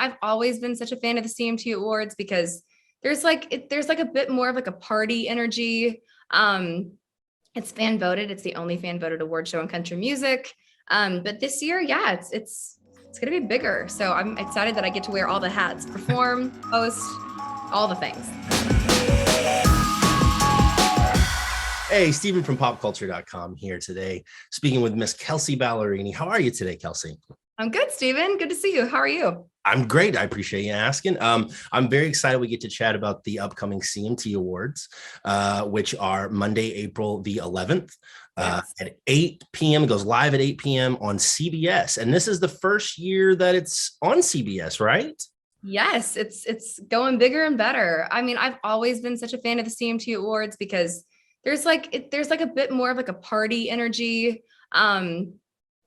I've always been such a fan of the CMT Awards because there's like a bit more of like a party energy. It's fan voted. It's the only fan voted award show in country music. But this year, yeah, it's gonna be bigger. So I'm excited that I get to wear all the hats, perform, host, all the things. Hey, Stephen from PopCulture.com here today, speaking with Miss Kelsea Ballerini. How are you today, Kelsea? I'm good, Stephen. Good to see you. How are you? I'm great. I appreciate you asking. I'm very excited we get to chat about the upcoming CMT Awards, which are Monday, April the 11th at 8 p.m. It goes live at 8 p.m. on CBS. And this is the first year that it's on CBS, right? Yes, it's going bigger and better. I mean, I've always been such a fan of the CMT Awards because there's like a bit more of like a party energy.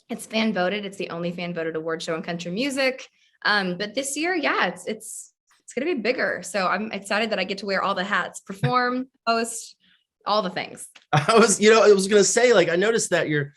It's fan voted. It's the only fan voted award show in country music. But this year, yeah, it's going to be bigger. So I'm excited that I get to wear all the hats, perform, host, all the things. I was going to say, like, I noticed that you're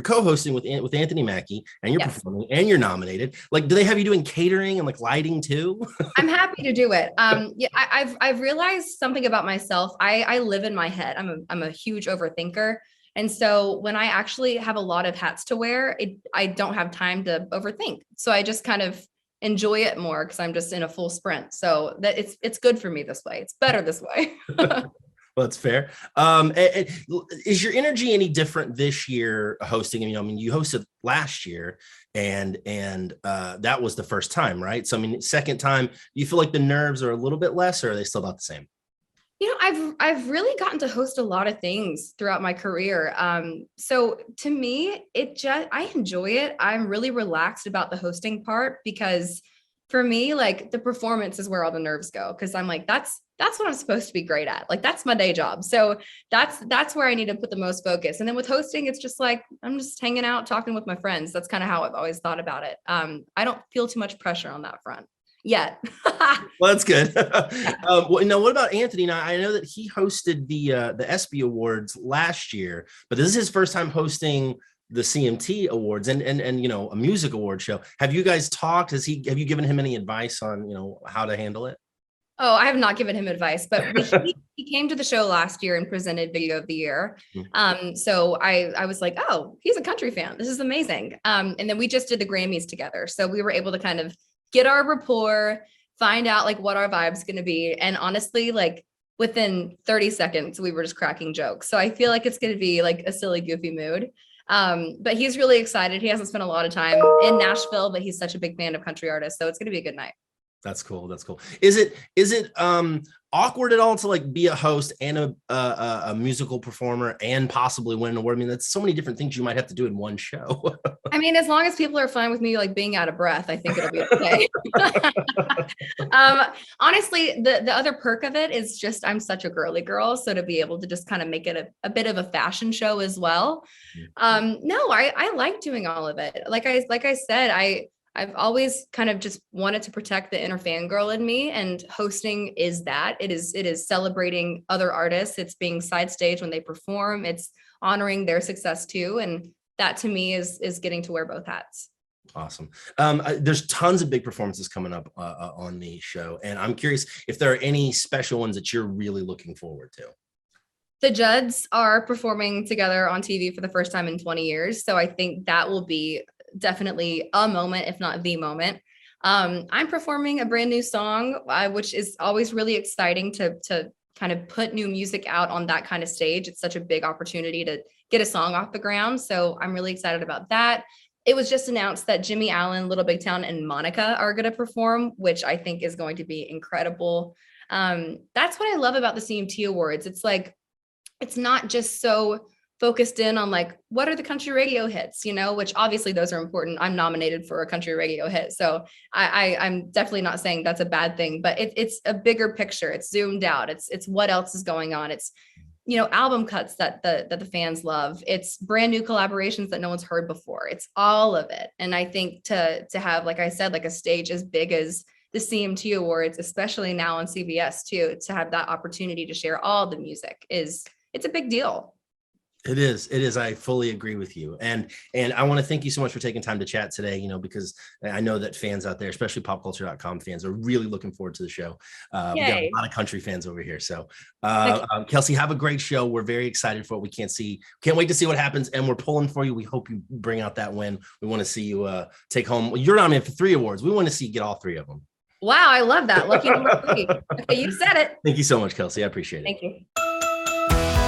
co-hosting with Anthony Mackie, and you're performing, and you're nominated. Like, do they have you doing catering and like lighting too? I'm happy to do it. Yeah, I've realized something about myself. I live in my head. I'm a huge overthinker. And so when I actually have a lot of hats to wear, I don't have time to overthink. So I just kind of enjoy it more because I'm just in a full sprint. So that it's good for me this way. It's better this way. Well, that's fair. Is your energy any different this year hosting? I mean, you hosted last year and that was the first time, right? So, I mean, second time, do you feel like the nerves are a little bit less, or are they still about the same? You know, I've really gotten to host a lot of things throughout my career. So to me, I enjoy it. I'm really relaxed about the hosting part because for me, like the performance is where all the nerves go. Cause I'm like, that's what I'm supposed to be great at. Like that's my day job. So that's where I need to put the most focus. And then with hosting, it's just like, I'm just hanging out, talking with my friends. That's kind of how I've always thought about it. I don't feel too much pressure on that front yet. Well, that's good. Well, now, what about Anthony? Now, I know that he hosted the ESPY Awards last year, but this is his first time hosting the CMT Awards and a music award show. Have you guys talked? Have you given him any advice on how to handle it? Oh, I have not given him advice, but he came to the show last year and presented Video of the Year. So I was like, oh, he's a country fan. This is amazing. And then we just did the Grammys together. So we were able to kind of get our rapport, find out like what our vibe's going to be. And honestly, like within 30 seconds, we were just cracking jokes. So I feel like it's going to be like a silly, goofy mood. But he's really excited. He hasn't spent a lot of time in Nashville, but he's such a big fan of country artists. So it's going to be a good night. That's cool. That's cool. Is it awkward at all to like be a host and a musical performer and possibly win an award? I mean, that's so many different things you might have to do in one show. I mean, as long as people are fine with me like being out of breath, I think it'll be okay. Honestly, the other perk of it is just I'm such a girly girl, so to be able to just kind of make it a bit of a fashion show as well. No, I like doing all of it. Like I said, I've always kind of just wanted to protect the inner fangirl in me, and hosting is that. It is celebrating other artists. It's being side stage when they perform. It's honoring their success too. And that to me is getting to wear both hats. Awesome. There's tons of big performances coming up on the show. And I'm curious if there are any special ones that you're really looking forward to. The Judds are performing together on TV for the first time in 20 years. So I think that will be definitely a moment, if not the moment. I'm performing a brand new song, which is always really exciting to kind of put new music out on that kind of stage. It's such a big opportunity to get a song off the ground. So I'm really excited about that. It was just announced that Jimmy Allen, Little Big Town, and Monica are going to perform, which I think is going to be incredible. That's what I love about the CMT Awards. It's like, it's not just so focused in on like, what are the country radio hits, which obviously those are important. I'm nominated for a country radio hit. So I'm definitely not saying that's a bad thing, but it's a bigger picture. It's zoomed out. It's what else is going on. It's, album cuts that the fans love. It's brand new collaborations that no one's heard before. It's all of it. And I think to have, like I said, like a stage as big as the CMT Awards, especially now on CBS too, to have that opportunity to share all the music it's a big deal. It is. It is. I fully agree with you. And I want to thank you so much for taking time to chat today, because I know that fans out there, especially popculture.com fans, are really looking forward to the show. We got a lot of country fans over here. So Kelsey, have a great show. We're very excited for what we can't wait to see what happens. And we're pulling for you. We hope you bring out that win. We want to see you take home. You're nominated for 3 awards. We want to see you get all 3 of them. Wow. I love that. Lucky number 3. Okay. You said it. Thank you so much, Kelsey. I appreciate it. Thank you.